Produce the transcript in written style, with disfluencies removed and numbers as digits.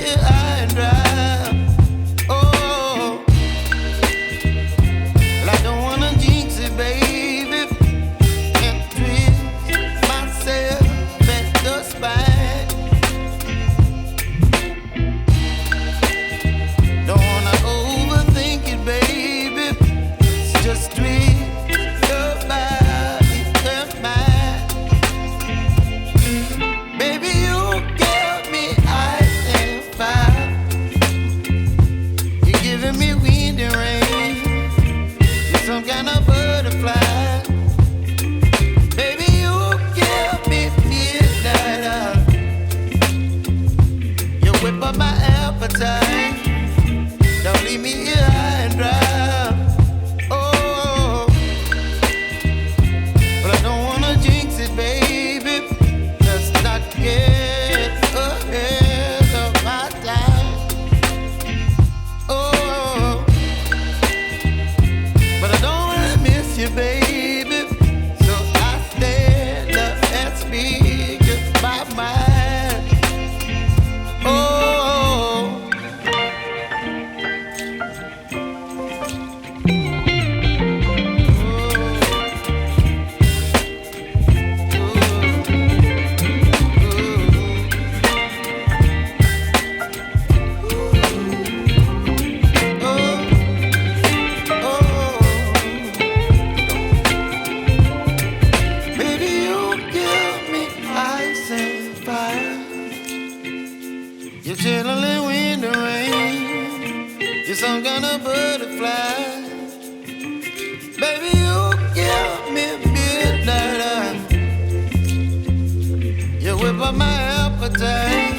here high and dry. Oh, well, I don't wanna jinx it, baby, and twist myself at the spine. Don't wanna overthink it, baby. It's just twist your body and mine. Baby, you give me ice and fire. You're giving me wind and rain. You're some kind of butterfly. Baby, you give me midnight. You whip up my appetite. Don't leave me here high and dry. Oh, but I don't wanna jinx it, baby. Let's not get ahead of my time. Oh, but I don't wanna miss you, baby. So I stand up and speak my mind. Oh. Baby, you give me ice and fire. You're chilling wind and rain. You're some kind of butterfly. Baby, you give me midnight. You whip up my appetite.